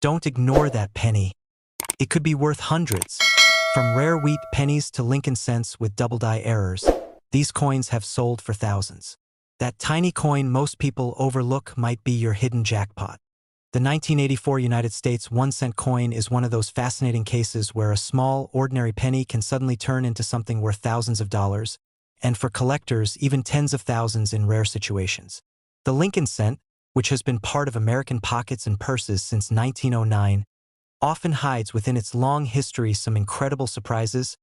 Don't ignore that penny. It could be worth hundreds. From rare wheat pennies to Lincoln cents with double die errors, these coins have sold for thousands. That tiny coin most people overlook might be your hidden jackpot. The 1984 United States 1-cent coin is one of those fascinating cases where a small, ordinary penny can suddenly turn into something worth thousands of dollars, and for collectors, even tens of thousands in rare situations. The Lincoln cent, which has been part of American pockets and purses since 1909, often hides within its long history some incredible surprises,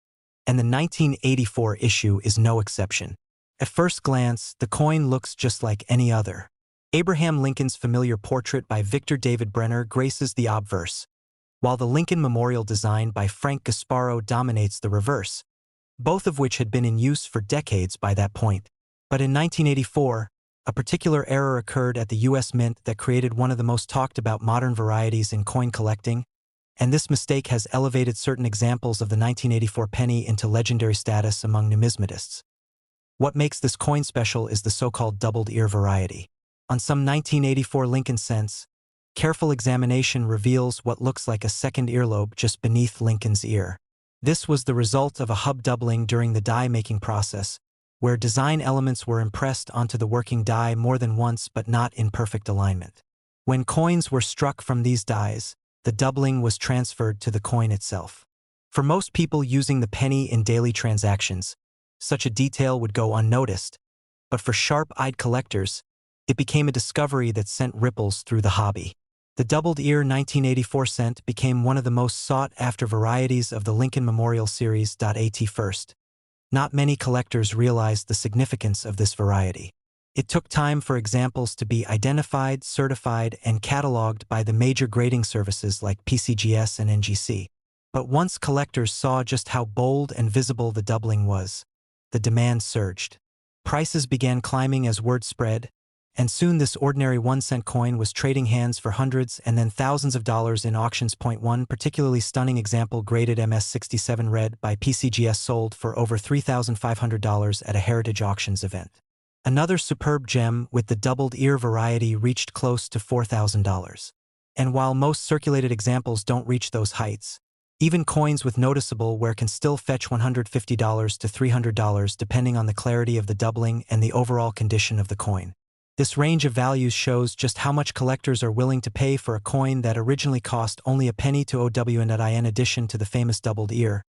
and the 1984 issue is no exception. At first glance, the coin looks just like any other. Abraham Lincoln's familiar portrait by Victor David Brenner graces the obverse, while the Lincoln Memorial design by Frank Gasparo dominates the reverse, both of which had been in use for decades by that point. But in 1984, a particular error occurred at the U.S. Mint that created one of the most talked about modern varieties in coin collecting, and this mistake has elevated certain examples of the 1984 penny into legendary status among numismatists. What makes this coin special is the so-called doubled ear variety. On some 1984 Lincoln cents, careful examination reveals what looks like a second earlobe just beneath Lincoln's ear. This was the result of a hub doubling during the die-making process, where design elements were impressed onto the working die more than once but not in perfect alignment. When coins were struck from these dies, the doubling was transferred to the coin itself. For most people using the penny in daily transactions, such a detail would go unnoticed, but for sharp-eyed collectors, it became a discovery that sent ripples through the hobby. The doubled ear 1984 cent became one of the most sought-after varieties of the Lincoln Memorial Series. At first, not many collectors realized the significance of this variety. It took time for examples to be identified, certified, and cataloged by the major grading services like PCGS and NGC. But once collectors saw just how bold and visible the doubling was, the demand surged. Prices began climbing as word spread, and soon this ordinary 1-cent coin was trading hands for hundreds and then thousands of dollars in auctions. One particularly stunning example, graded MS67 red by PCGS, sold for over $3,500 at a Heritage Auctions event. Another superb gem with the doubled ear variety reached close to $4,000. And while most circulated examples don't reach those heights, even coins with noticeable wear can still fetch $150 to $300 depending on the clarity of the doubling and the overall condition of the coin. This range of values shows just how much collectors are willing to pay for a coin that originally cost only a penny to OWN. In addition to the famous doubled ear,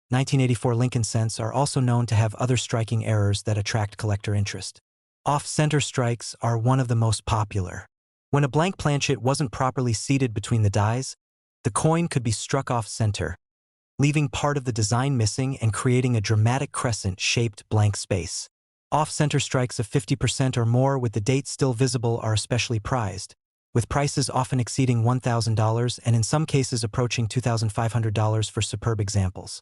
1984 Lincoln cents are also known to have other striking errors that attract collector interest. Off-center strikes are one of the most popular. When a blank planchet wasn't properly seated between the dies, the coin could be struck off-center, leaving part of the design missing and creating a dramatic crescent-shaped blank space. Off-center strikes of 50% or more with the date still visible are especially prized, with prices often exceeding $1,000 and in some cases approaching $2,500 for superb examples.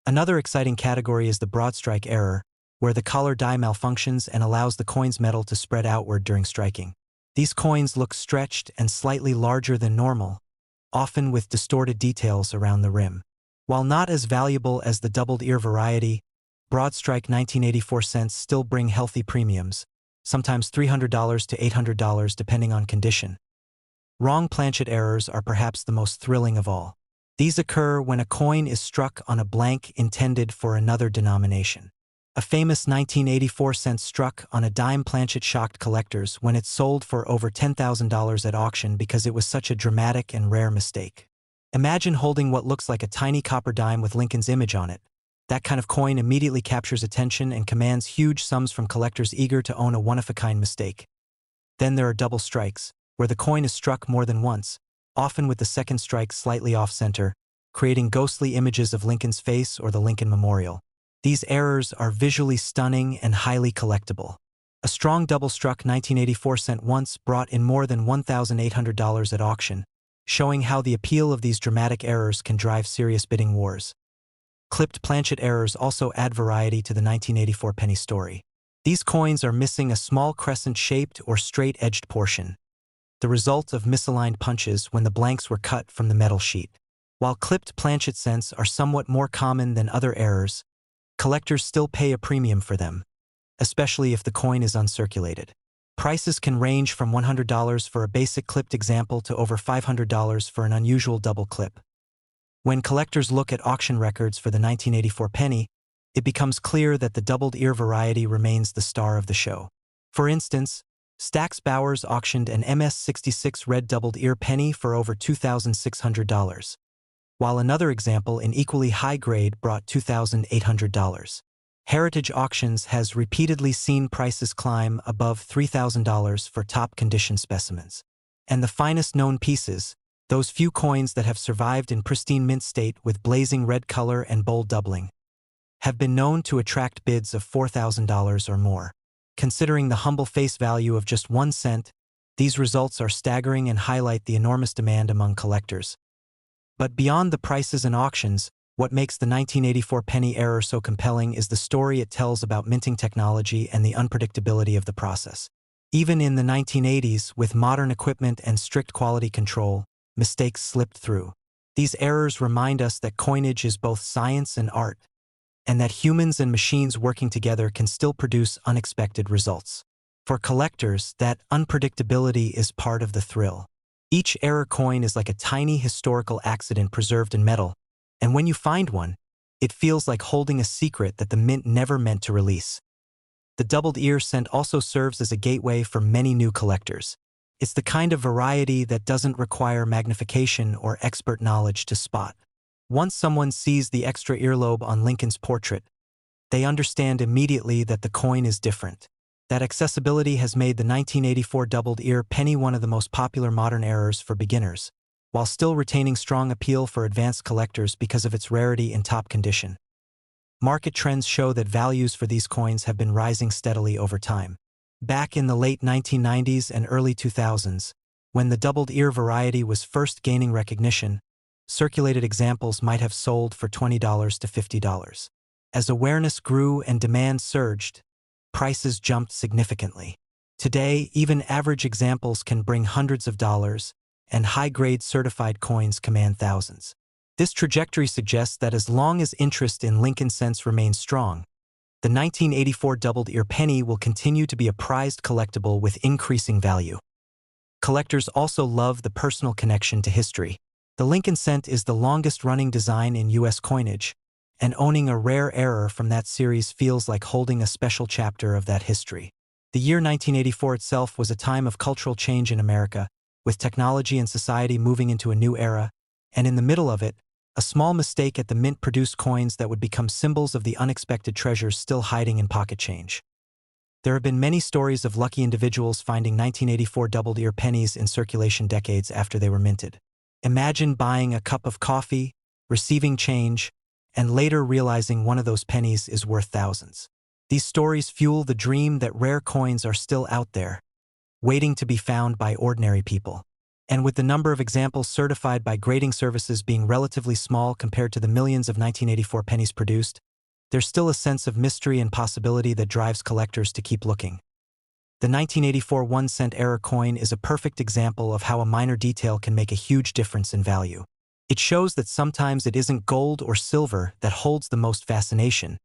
Another exciting category is the broad strike error, where the collar die malfunctions and allows the coin's metal to spread outward during striking. These coins look stretched and slightly larger than normal, often with distorted details around the rim. While not as valuable as the doubled ear variety, broad strike 1984 cents still bring healthy premiums, sometimes $300 to $800 depending on condition. Wrong planchet errors are perhaps the most thrilling of all. These occur when a coin is struck on a blank intended for another denomination. A famous 1984 cent struck on a dime planchet shocked collectors when it sold for over $10,000 at auction because it was such a dramatic and rare mistake. Imagine holding what looks like a tiny copper dime with Lincoln's image on it. That kind of coin immediately captures attention and commands huge sums from collectors eager to own a one-of-a-kind mistake. Then there are double strikes, where the coin is struck more than once, often with the second strike slightly off-center, creating ghostly images of Lincoln's face or the Lincoln Memorial. These errors are visually stunning and highly collectible. A strong double-struck 1984 cent once brought in more than $1,800 at auction, showing how the appeal of these dramatic errors can drive serious bidding wars. Clipped planchet errors also add variety to the 1984 penny story. These coins are missing a small crescent-shaped or straight-edged portion, the result of misaligned punches when the blanks were cut from the metal sheet. While clipped planchet cents are somewhat more common than other errors, collectors still pay a premium for them, especially if the coin is uncirculated. Prices can range from $100 for a basic clipped example to over $500 for an unusual double clip. When collectors look at auction records for the 1984 penny, it becomes clear that the doubled ear variety remains the star of the show. For instance, Stax Bowers auctioned an MS-66 red doubled ear penny for over $2,600, while another example in equally high grade brought $2,800. Heritage Auctions has repeatedly seen prices climb above $3,000 for top condition specimens. And the finest known pieces, those few coins that have survived in pristine mint state with blazing red color and bold doubling, have been known to attract bids of $4,000 or more. Considering the humble face value of just 1 cent, these results are staggering and highlight the enormous demand among collectors. But beyond the prices and auctions, what makes the 1984 penny error so compelling is the story it tells about minting technology and the unpredictability of the process. Even in the 1980s, with modern equipment and strict quality control, mistakes slipped through. These errors remind us that coinage is both science and art, and that humans and machines working together can still produce unexpected results. For collectors, that unpredictability is part of the thrill. Each error coin is like a tiny historical accident preserved in metal, and when you find one, it feels like holding a secret that the mint never meant to release. The doubled ear cent also serves as a gateway for many new collectors. It's the kind of variety that doesn't require magnification or expert knowledge to spot. Once someone sees the extra earlobe on Lincoln's portrait, they understand immediately that the coin is different. That accessibility has made the 1984 doubled ear penny one of the most popular modern errors for beginners, while still retaining strong appeal for advanced collectors because of its rarity in top condition. Market trends show that values for these coins have been rising steadily over time. Back in the late 1990s and early 2000s, when the doubled ear variety was first gaining recognition, circulated examples might have sold for $20 to $50. As awareness grew and demand surged, prices jumped significantly. Today, even average examples can bring hundreds of dollars, and high-grade certified coins command thousands. This trajectory suggests that as long as interest in Lincoln cents remains strong, the 1984 doubled ear penny will continue to be a prized collectible with increasing value. Collectors also love the personal connection to history. The Lincoln cent is the longest-running design in U.S. coinage, and owning a rare error from that series feels like holding a special chapter of that history. The year 1984 itself was a time of cultural change in America, with technology and society moving into a new era, and in the middle of it, a small mistake at the mint produced coins that would become symbols of the unexpected treasures still hiding in pocket change. There have been many stories of lucky individuals finding 1984 doubled ear pennies in circulation decades after they were minted. Imagine buying a cup of coffee, receiving change, and later realizing one of those pennies is worth thousands. These stories fuel the dream that rare coins are still out there, waiting to be found by ordinary people. And with the number of examples certified by grading services being relatively small compared to the millions of 1984 pennies produced, there's still a sense of mystery and possibility that drives collectors to keep looking. The 1984 1-cent error coin is a perfect example of how a minor detail can make a huge difference in value. It shows that sometimes it isn't gold or silver that holds the most fascination,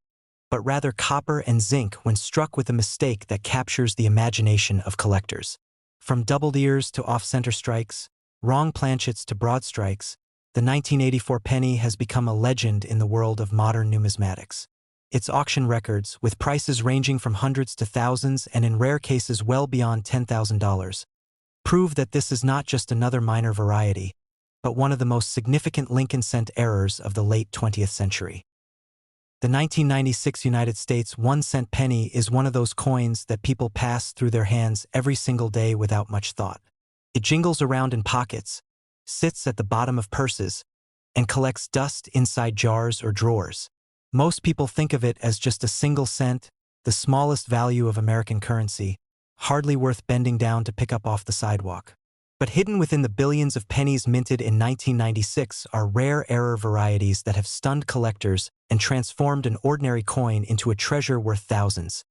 but rather copper and zinc when struck with a mistake that captures the imagination of collectors. From doubled ears to off-center strikes, wrong planchets to broad strikes, the 1984 penny has become a legend in the world of modern numismatics. Its auction records, with prices ranging from hundreds to thousands and in rare cases well beyond $10,000, prove that this is not just another minor variety, but one of the most significant Lincoln cent errors of the late 20th century. The 1996 United States 1-cent penny is one of those coins that people pass through their hands every single day without much thought. It jingles around in pockets, sits at the bottom of purses, and collects dust inside jars or drawers. Most people think of it as just a single cent, the smallest value of American currency, hardly worth bending down to pick up off the sidewalk. But hidden within the billions of pennies minted in 1996 are rare error varieties that have stunned collectors and transformed an ordinary coin into a treasure worth thousands,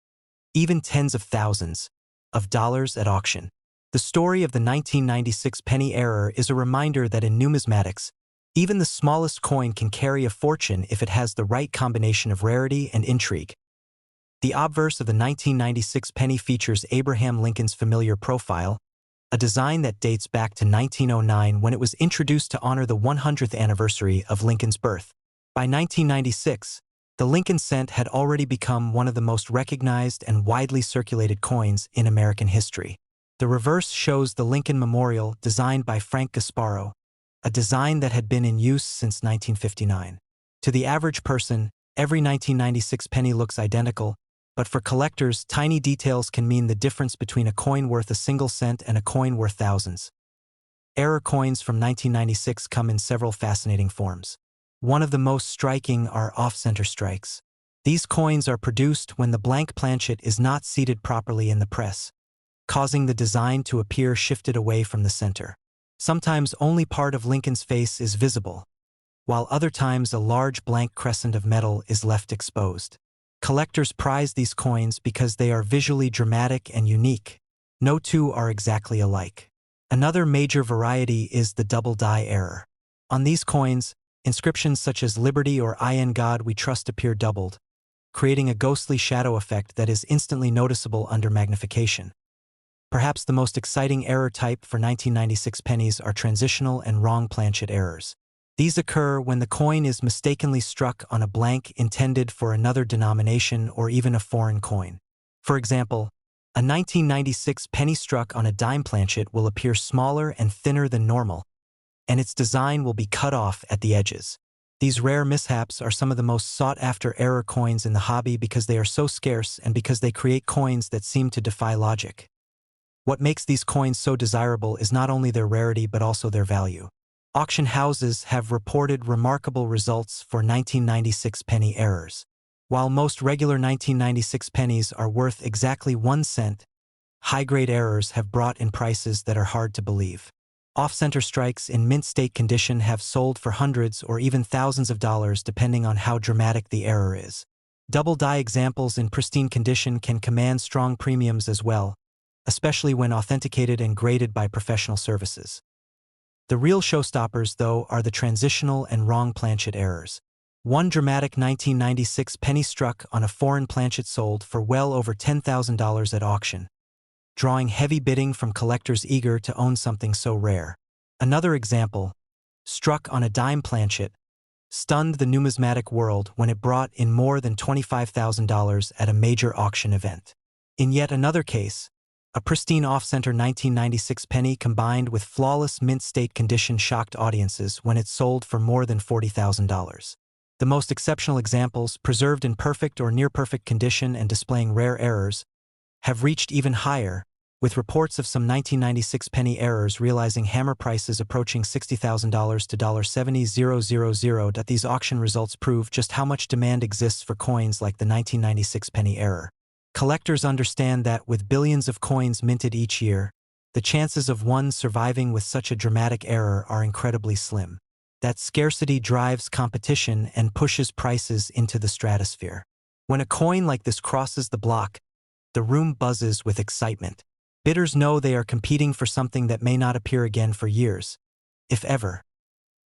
even tens of thousands, of dollars at auction. The story of the 1996 penny error is a reminder that in numismatics, even the smallest coin can carry a fortune if it has the right combination of rarity and intrigue. The obverse of the 1996 penny features Abraham Lincoln's familiar profile, a design that dates back to 1909 when it was introduced to honor the 100th anniversary of Lincoln's birth. By 1996, the Lincoln cent had already become one of the most recognized and widely circulated coins in American history. The reverse shows the Lincoln Memorial designed by Frank Gasparo, a design that had been in use since 1959. To the average person, every 1996 penny looks identical, but for collectors, tiny details can mean the difference between a coin worth a single cent and a coin worth thousands. Error coins from 1996 come in several fascinating forms. One of the most striking are off-center strikes. These coins are produced when the blank planchet is not seated properly in the press, causing the design to appear shifted away from the center. Sometimes only part of Lincoln's face is visible, while other times a large blank crescent of metal is left exposed. Collectors prize these coins because they are visually dramatic and unique. No two are exactly alike. Another major variety is the double die error. On these coins, inscriptions such as Liberty or I in God We Trust appear doubled, creating a ghostly shadow effect that is instantly noticeable under magnification. Perhaps the most exciting error type for 1996 pennies are transitional and wrong planchet errors. These occur when the coin is mistakenly struck on a blank intended for another denomination or even a foreign coin. For example, a 1996 penny struck on a dime planchet will appear smaller and thinner than normal, and its design will be cut off at the edges. These rare mishaps are some of the most sought-after error coins in the hobby because they are so scarce and because they create coins that seem to defy logic. What makes these coins so desirable is not only their rarity but also their value. Auction houses have reported remarkable results for 1996 penny errors. While most regular 1996 pennies are worth exactly 1 cent, high-grade errors have brought in prices that are hard to believe. Off-center strikes in mint state condition have sold for hundreds or even thousands of dollars depending on how dramatic the error is. Double die examples in pristine condition can command strong premiums as well, especially when authenticated and graded by professional services. The real showstoppers, though, are the transitional and wrong planchet errors. One dramatic 1996 penny struck on a foreign planchet sold for well over $10,000 at auction, drawing heavy bidding from collectors eager to own something so rare. Another example, struck on a dime planchet, stunned the numismatic world when it brought in more than $25,000 at a major auction event. In yet another case, a pristine off-center 1996 penny combined with flawless mint state condition shocked audiences when it sold for more than $40,000. The most exceptional examples, preserved in perfect or near-perfect condition and displaying rare errors, have reached even higher, with reports of some 1996 penny errors realizing hammer prices approaching $60,000 to $70,000. These auction results prove just how much demand exists for coins like the 1996 penny error. Collectors understand that with billions of coins minted each year, the chances of one surviving with such a dramatic error are incredibly slim. That scarcity drives competition and pushes prices into the stratosphere. When a coin like this crosses the block, the room buzzes with excitement. Bidders know they are competing for something that may not appear again for years, if ever.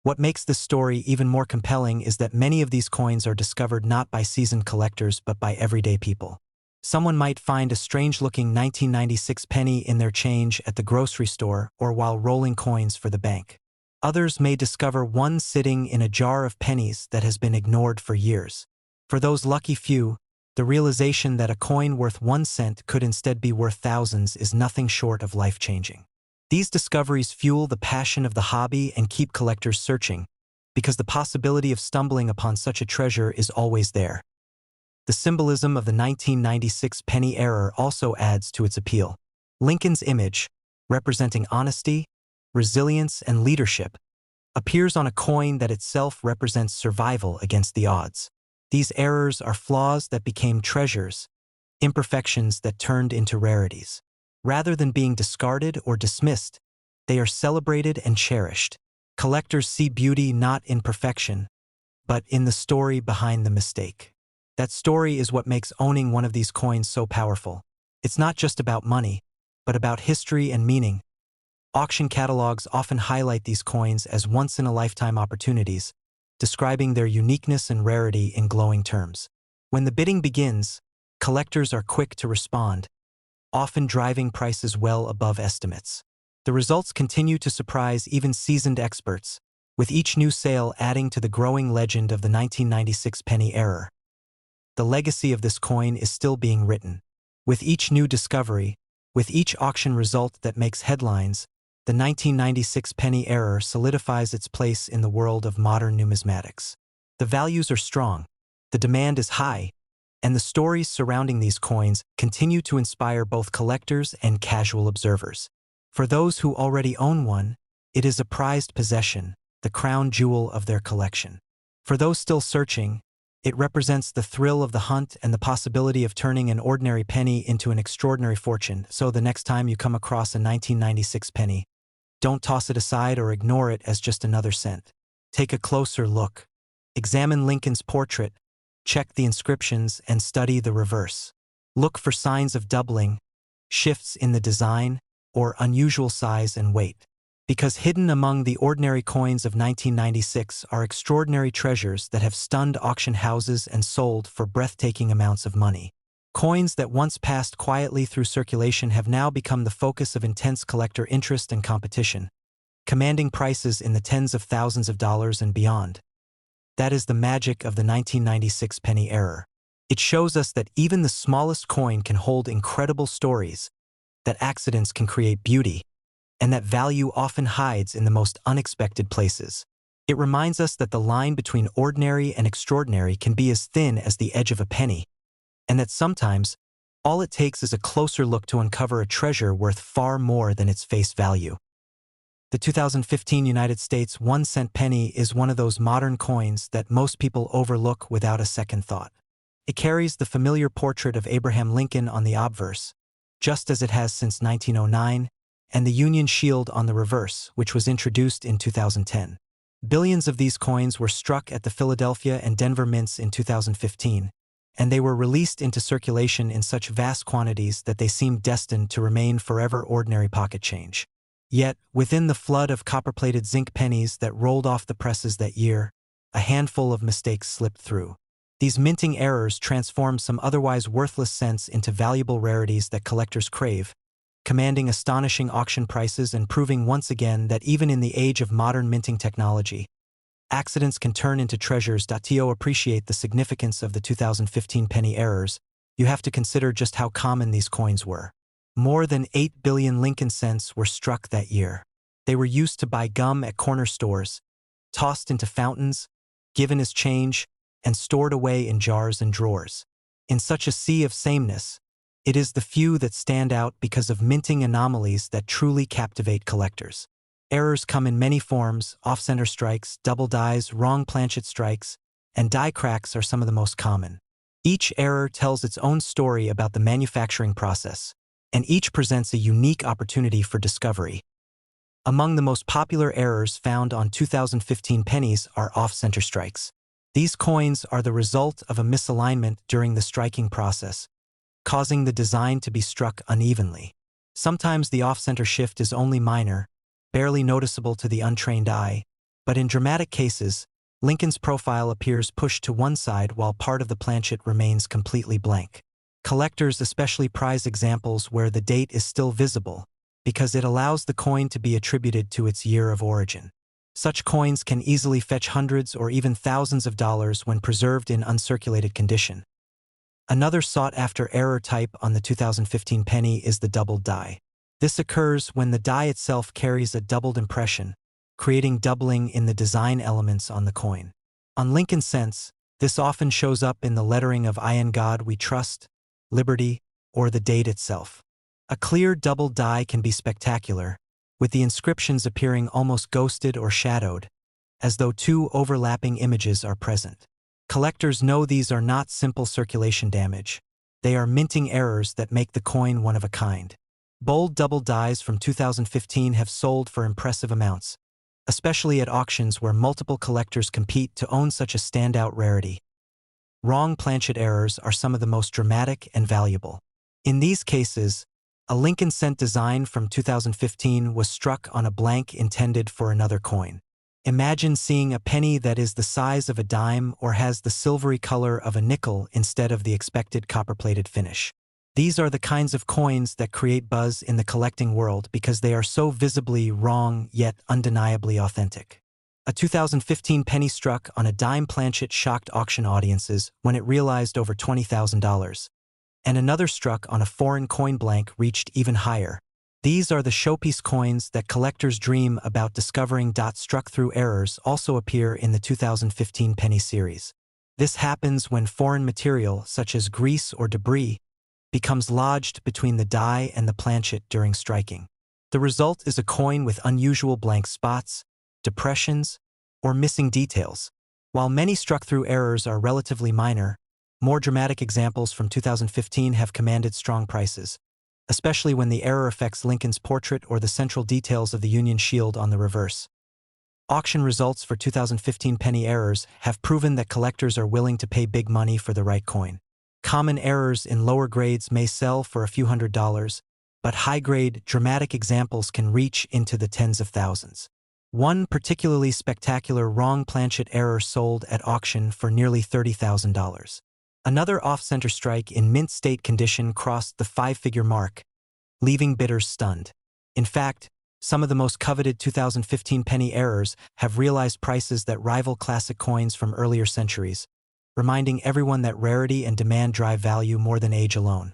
What makes this story even more compelling is that many of these coins are discovered not by seasoned collectors but by everyday people. Someone might find a strange-looking 1996 penny in their change at the grocery store or while rolling coins for the bank. Others may discover one sitting in a jar of pennies that has been ignored for years. For those lucky few, the realization that a coin worth 1 cent could instead be worth thousands is nothing short of life-changing. These discoveries fuel the passion of the hobby and keep collectors searching, because the possibility of stumbling upon such a treasure is always there. The symbolism of the 1996 penny error also adds to its appeal. Lincoln's image, representing honesty, resilience, and leadership, appears on a coin that itself represents survival against the odds. These errors are flaws that became treasures, imperfections that turned into rarities. Rather than being discarded or dismissed, they are celebrated and cherished. Collectors see beauty not in perfection, but in the story behind the mistake. That story is what makes owning one of these coins so powerful. It's not just about money, but about history and meaning. Auction catalogs often highlight these coins as once-in-a-lifetime opportunities, describing their uniqueness and rarity in glowing terms. When the bidding begins, collectors are quick to respond, often driving prices well above estimates. The results continue to surprise even seasoned experts, with each new sale adding to the growing legend of the 1996 penny error. The legacy of this coin is still being written. With each new discovery, with each auction result that makes headlines, the 1996 penny error solidifies its place in the world of modern numismatics. The values are strong, the demand is high, and the stories surrounding these coins continue to inspire both collectors and casual observers. For those who already own one, it is a prized possession, the crown jewel of their collection. For those still searching, it represents the thrill of the hunt and the possibility of turning an ordinary penny into an extraordinary fortune. So the next time you come across a 1996 penny, don't toss it aside or ignore it as just another cent. Take a closer look. Examine Lincoln's portrait, check the inscriptions, and study the reverse. Look for signs of doubling, shifts in the design, or unusual size and weight. Because hidden among the ordinary coins of 1996 are extraordinary treasures that have stunned auction houses and sold for breathtaking amounts of money. Coins that once passed quietly through circulation have now become the focus of intense collector interest and competition, commanding prices in the tens of thousands of dollars and beyond. That is the magic of the 1996 penny error. It shows us that even the smallest coin can hold incredible stories, that accidents can create beauty, and that value often hides in the most unexpected places. It reminds us that the line between ordinary and extraordinary can be as thin as the edge of a penny, and that sometimes all it takes is a closer look to uncover a treasure worth far more than its face value. The 2015 United States 1-cent penny is one of those modern coins that most people overlook without a second thought. It carries the familiar portrait of Abraham Lincoln on the obverse, just as it has since 1909, and the Union Shield on the reverse, which was introduced in 2010. Billions of these coins were struck at the Philadelphia and Denver mints in 2015, and they were released into circulation in such vast quantities that they seemed destined to remain forever ordinary pocket change. Yet, within the flood of copper-plated zinc pennies that rolled off the presses that year, a handful of mistakes slipped through. These minting errors transformed some otherwise worthless cents into valuable rarities that collectors crave, commanding astonishing auction prices and proving once again that even in the age of modern minting technology, accidents can turn into treasures. To appreciate the significance of the 2015 penny errors, you have to consider just how common these coins were. More than 8 billion Lincoln cents were struck that year. They were used to buy gum at corner stores, tossed into fountains, given as change, and stored away in jars and drawers. In such a sea of sameness, it is the few that stand out because of minting anomalies that truly captivate collectors. Errors come in many forms: off-center strikes, double dies, wrong planchet strikes, and die cracks are some of the most common. Each error tells its own story about the manufacturing process, and each presents a unique opportunity for discovery. Among the most popular errors found on 2015 pennies are off-center strikes. These coins are the result of a misalignment during the striking process, causing the design to be struck unevenly. Sometimes the off-center shift is only minor, barely noticeable to the untrained eye, but in dramatic cases, Lincoln's profile appears pushed to one side while part of the planchet remains completely blank. Collectors especially prize examples where the date is still visible, because it allows the coin to be attributed to its year of origin. Such coins can easily fetch hundreds or even thousands of dollars when preserved in uncirculated condition. Another sought-after error type on the 2015 penny is the doubled die. This occurs when the die itself carries a doubled impression, creating doubling in the design elements on the coin. On Lincoln cents, this often shows up in the lettering of "I in God We Trust," "Liberty," or the date itself. A clear doubled die can be spectacular, with the inscriptions appearing almost ghosted or shadowed, as though two overlapping images are present. Collectors know these are not simple circulation damage. They are minting errors that make the coin one of a kind. Bold double dies from 2015 have sold for impressive amounts, especially at auctions where multiple collectors compete to own such a standout rarity. Wrong planchet errors are some of the most dramatic and valuable. In these cases, a Lincoln cent design from 2015 was struck on a blank intended for another coin. Imagine seeing a penny that is the size of a dime or has the silvery color of a nickel instead of the expected copper-plated finish. These are the kinds of coins that create buzz in the collecting world because they are so visibly wrong yet undeniably authentic. A 2015 penny struck on a dime planchet shocked auction audiences when it realized over $20,000. And another struck on a foreign coin blank reached even higher. These are the showpiece coins that collectors dream about discovering. Struck through errors also appear in the 2015 penny series. This happens when foreign material, such as grease or debris, becomes lodged between the die and the planchet during striking. The result is a coin with unusual blank spots, depressions, or missing details. While many struck-through errors are relatively minor, more dramatic examples from 2015 have commanded strong prices, especially when the error affects Lincoln's portrait or the central details of the Union shield on the reverse. Auction results for 2015 penny errors have proven that collectors are willing to pay big money for the right coin. Common errors in lower grades may sell for a few $100s, but high-grade, dramatic examples can reach into the tens of thousands. One particularly spectacular wrong planchet error sold at auction for nearly $30,000. Another off-center strike in mint state condition crossed the five-figure mark, leaving bidders stunned. In fact, some of the most coveted 2015 penny errors have realized prices that rival classic coins from earlier centuries, reminding everyone that rarity and demand drive value more than age alone.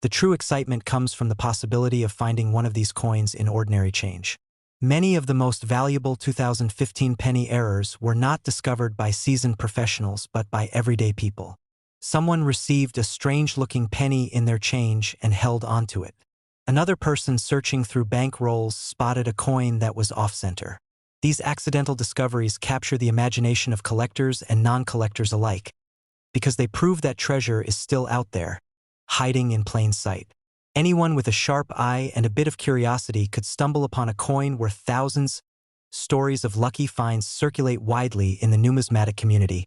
The true excitement comes from the possibility of finding one of these coins in ordinary change. Many of the most valuable 2015 penny errors were not discovered by seasoned professionals but by everyday people. Someone received a strange-looking penny in their change and held onto it. Another person searching through bank rolls spotted a coin that was off-center. These accidental discoveries capture the imagination of collectors and non-collectors alike, because they prove that treasure is still out there, hiding in plain sight. Anyone with a sharp eye and a bit of curiosity could stumble upon a coin worth thousands. Stories of lucky finds circulate widely in the numismatic community,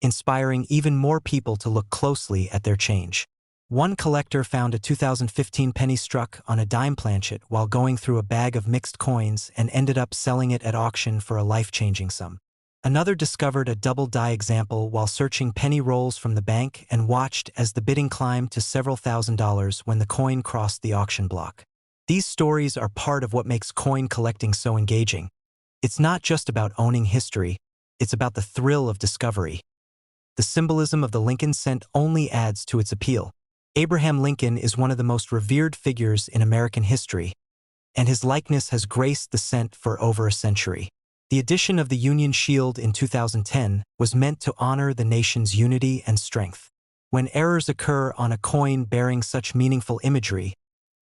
inspiring even more people to look closely at their change. One collector found a 2015 penny struck on a dime planchet while going through a bag of mixed coins and ended up selling it at auction for a life-changing sum. Another discovered a double die example while searching penny rolls from the bank and watched as the bidding climbed to several $1,000s when the coin crossed the auction block. These stories are part of what makes coin collecting so engaging. It's not just about owning history, it's about the thrill of discovery. The symbolism of the Lincoln cent only adds to its appeal. Abraham Lincoln is one of the most revered figures in American history, and his likeness has graced the cent for over a century. The addition of the Union shield in 2010 was meant to honor the nation's unity and strength. When errors occur on a coin bearing such meaningful imagery,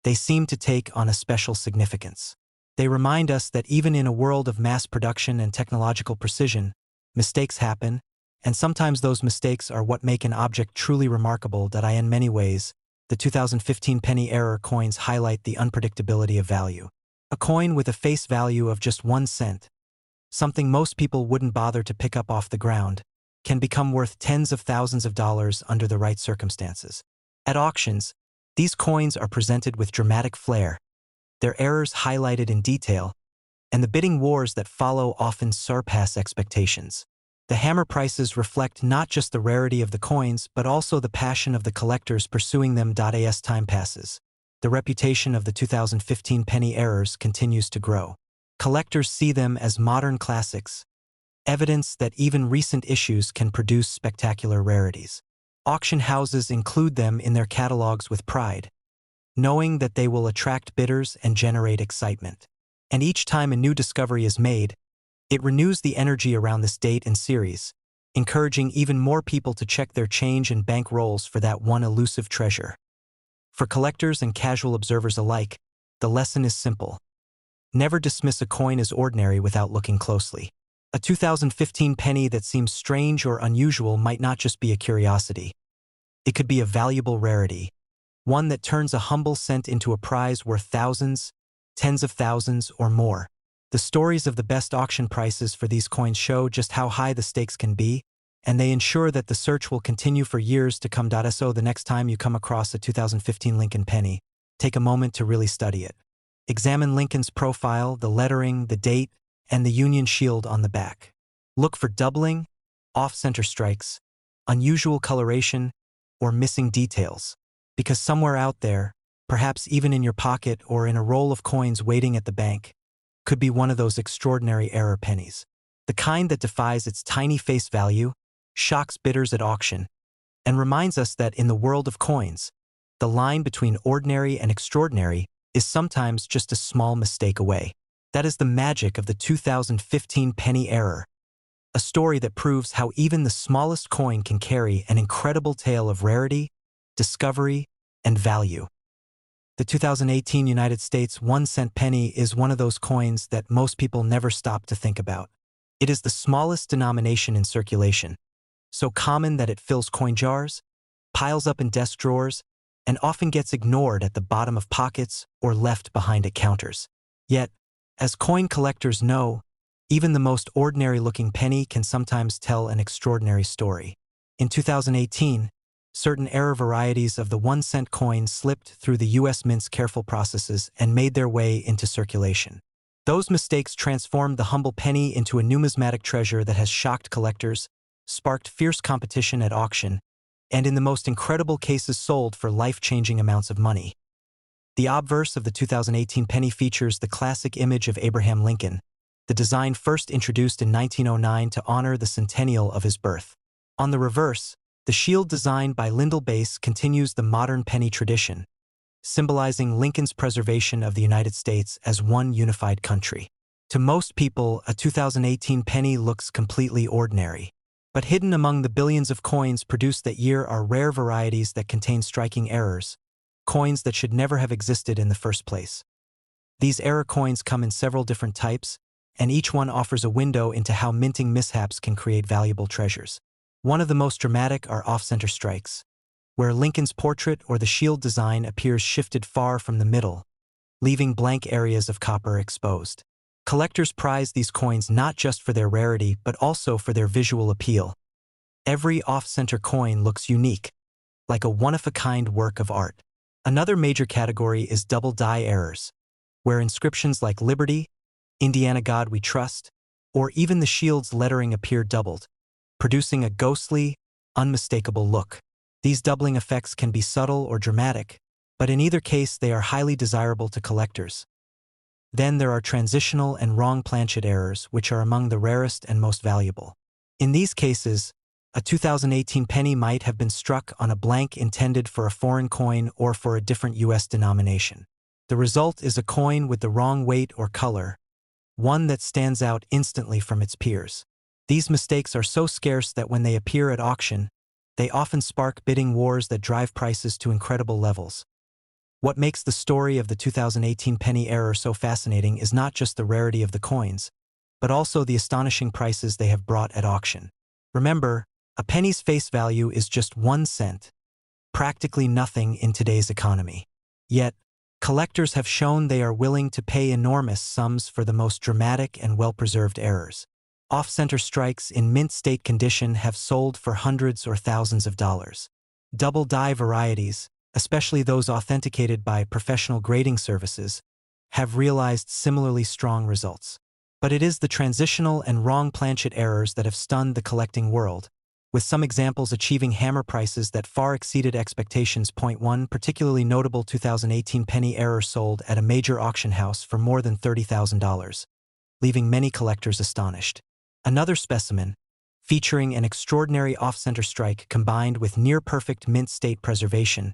they seem to take on a special significance. They remind us that even in a world of mass production and technological precision, mistakes happen, and sometimes those mistakes are what make an object truly remarkable. In many ways, the 2015 penny error coins highlight the unpredictability of value. A coin with a face value of just 1 cent, something most people wouldn't bother to pick up off the ground, can become worth tens of thousands of dollars under the right circumstances. At auctions, these coins are presented with dramatic flair, their errors highlighted in detail, and the bidding wars that follow often surpass expectations. The hammer prices reflect not just the rarity of the coins but also the passion of the collectors pursuing them. As time passes, the reputation of the 2015 penny errors continues to grow. Collectors see them as modern classics, evidence that even recent issues can produce spectacular rarities. Auction houses include them in their catalogs with pride, knowing that they will attract bidders and generate excitement. And each time a new discovery is made, it renews the energy around this date and series, encouraging even more people to check their change and bank rolls for that one elusive treasure. For collectors and casual observers alike, the lesson is simple. Never dismiss a coin as ordinary without looking closely. A 2015 penny that seems strange or unusual might not just be a curiosity. It could be a valuable rarity, one that turns a humble cent into a prize worth thousands, tens of thousands, or more. The stories of the best auction prices for these coins show just how high the stakes can be, and they ensure that the search will continue for years to come. So the next time you come across a 2015 Lincoln penny, take a moment to really study it. Examine Lincoln's profile, the lettering, the date, and the Union shield on the back. Look for doubling, off-center strikes, unusual coloration, or missing details, because somewhere out there, perhaps even in your pocket or in a roll of coins waiting at the bank, could be one of those extraordinary error pennies. The kind that defies its tiny face value, shocks bidders at auction, and reminds us that in the world of coins, the line between ordinary and extraordinary is sometimes just a small mistake away. That is the magic of the 2015 penny error, a story that proves how even the smallest coin can carry an incredible tale of rarity, discovery, and value. The 2018 United States 1-cent penny is one of those coins that most people never stop to think about. It is the smallest denomination in circulation, so common that it fills coin jars, piles up in desk drawers, and often gets ignored at the bottom of pockets or left behind at counters. Yet, as coin collectors know, even the most ordinary-looking penny can sometimes tell an extraordinary story. In 2018, certain error varieties of the 1-cent coin slipped through the U.S. Mint's careful processes and made their way into circulation. Those mistakes transformed the humble penny into a numismatic treasure that has shocked collectors, sparked fierce competition at auction, and in the most incredible cases sold for life-changing amounts of money. The obverse of the 2018 penny features the classic image of Abraham Lincoln, the design first introduced in 1909 to honor the centennial of his birth. On the reverse, the shield designed by Lyndall Bass continues the modern penny tradition, symbolizing Lincoln's preservation of the United States as one unified country. To most people, a 2018 penny looks completely ordinary. But hidden among the billions of coins produced that year are rare varieties that contain striking errors, coins that should never have existed in the first place. These error coins come in several different types, and each one offers a window into how minting mishaps can create valuable treasures. One of the most dramatic are off-center strikes, where Lincoln's portrait or the shield design appears shifted far from the middle, leaving blank areas of copper exposed. Collectors prize these coins not just for their rarity but also for their visual appeal. Every off-center coin looks unique, like a one-of-a-kind work of art. Another major category is double die errors, where inscriptions like Liberty, Indiana God We Trust, or even the shield's lettering appear doubled, producing a ghostly, unmistakable look. These doubling effects can be subtle or dramatic, but in either case they are highly desirable to collectors. Then there are transitional and wrong planchet errors, which are among the rarest and most valuable. In these cases, a 2018 penny might have been struck on a blank intended for a foreign coin or for a different U.S. denomination. The result is a coin with the wrong weight or color, one that stands out instantly from its peers. These mistakes are so scarce that when they appear at auction, they often spark bidding wars that drive prices to incredible levels. What makes the story of the 2018 penny error so fascinating is not just the rarity of the coins, but also the astonishing prices they have brought at auction. Remember, a penny's face value is just 1 cent, practically nothing in today's economy. Yet, collectors have shown they are willing to pay enormous sums for the most dramatic and well-preserved errors. Off-center strikes in mint state condition have sold for hundreds or thousands of dollars. Double die varieties, especially those authenticated by professional grading services, have realized similarly strong results. But it is the transitional and wrong planchet errors that have stunned the collecting world, with some examples achieving hammer prices that far exceeded expectations. One particularly notable 2018 penny error sold at a major auction house for more than $30,000, leaving many collectors astonished. Another specimen, featuring an extraordinary off-center strike combined with near-perfect mint state preservation,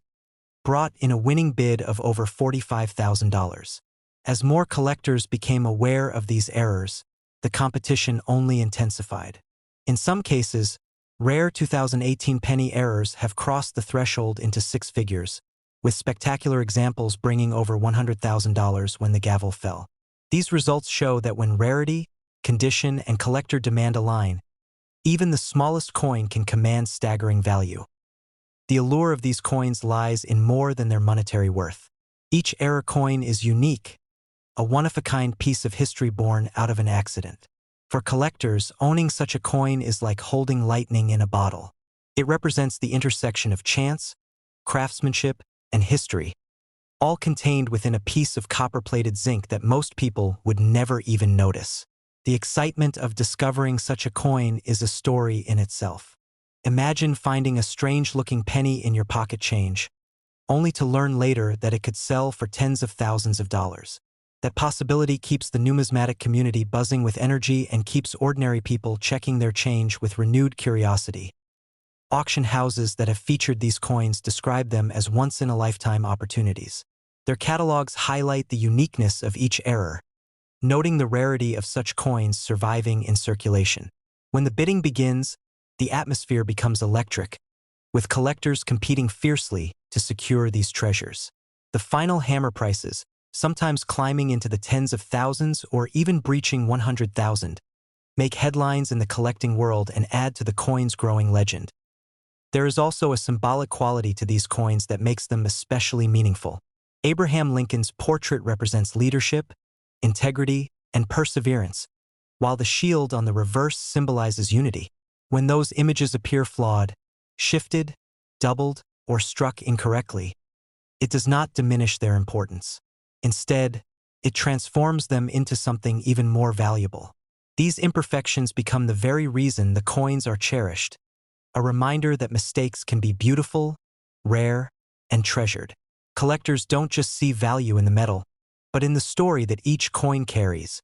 brought in a winning bid of over $45,000. As more collectors became aware of these errors, the competition only intensified. In some cases, rare 2018 penny errors have crossed the threshold into six figures, with spectacular examples bringing over $100,000 when the gavel fell. These results show that when rarity, condition, and collector demand align, even the smallest coin can command staggering value. The allure of these coins lies in more than their monetary worth. Each error coin is unique, a one-of-a-kind piece of history born out of an accident. For collectors, owning such a coin is like holding lightning in a bottle. It represents the intersection of chance, craftsmanship, and history, all contained within a piece of copper-plated zinc that most people would never even notice. The excitement of discovering such a coin is a story in itself. Imagine finding a strange-looking penny in your pocket change, only to learn later that it could sell for tens of thousands of dollars. That possibility keeps the numismatic community buzzing with energy and keeps ordinary people checking their change with renewed curiosity. Auction houses that have featured these coins describe them as once-in-a-lifetime opportunities. Their catalogs highlight the uniqueness of each era, noting the rarity of such coins surviving in circulation. When the bidding begins, the atmosphere becomes electric, with collectors competing fiercely to secure these treasures. The final hammer prices, sometimes climbing into the tens of thousands or even breaching 100,000, make headlines in the collecting world and add to the coin's growing legend. There is also a symbolic quality to these coins that makes them especially meaningful. Abraham Lincoln's portrait represents leadership, integrity, and perseverance, while the shield on the reverse symbolizes unity. When those images appear flawed, shifted, doubled, or struck incorrectly, it does not diminish their importance. Instead, it transforms them into something even more valuable. These imperfections become the very reason the coins are cherished, a reminder that mistakes can be beautiful, rare, and treasured. Collectors don't just see value in the metal, but in the story that each coin carries.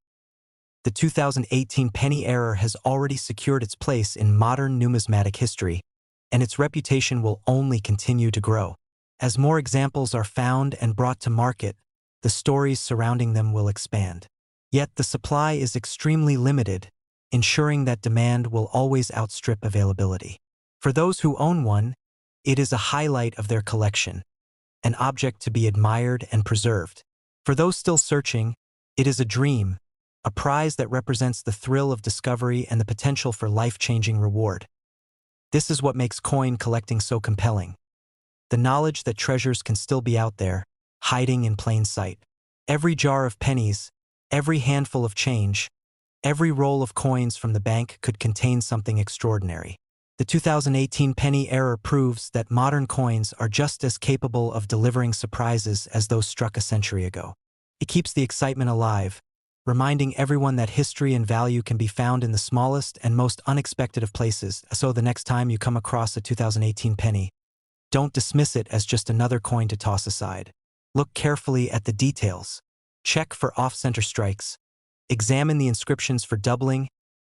The 2018 penny era has already secured its place in modern numismatic history, and its reputation will only continue to grow. As more examples are found and brought to market, the stories surrounding them will expand. Yet the supply is extremely limited, ensuring that demand will always outstrip availability. For those who own one, it is a highlight of their collection, an object to be admired and preserved. For those still searching, it is a dream, a prize that represents the thrill of discovery and the potential for life-changing reward. This is what makes coin collecting so compelling. The knowledge that treasures can still be out there, hiding in plain sight. Every jar of pennies, every handful of change, every roll of coins from the bank could contain something extraordinary. The 2018 penny era proves that modern coins are just as capable of delivering surprises as those struck a century ago. It keeps the excitement alive, reminding everyone that history and value can be found in the smallest and most unexpected of places. So the next time you come across a 2018 penny, don't dismiss it as just another coin to toss aside. Look carefully at the details. Check for off-center strikes. Examine the inscriptions for doubling,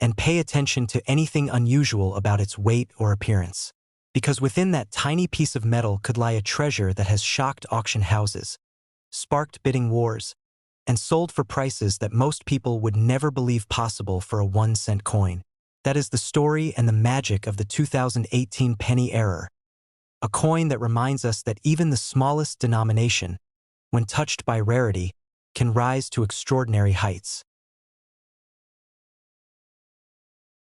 and pay attention to anything unusual about its weight or appearance. Because within that tiny piece of metal could lie a treasure that has shocked auction houses, sparked bidding wars, and sold for prices that most people would never believe possible for a 1-cent coin. That is the story and the magic of the 2018 penny era. A coin that reminds us that even the smallest denomination, when touched by rarity, can rise to extraordinary heights.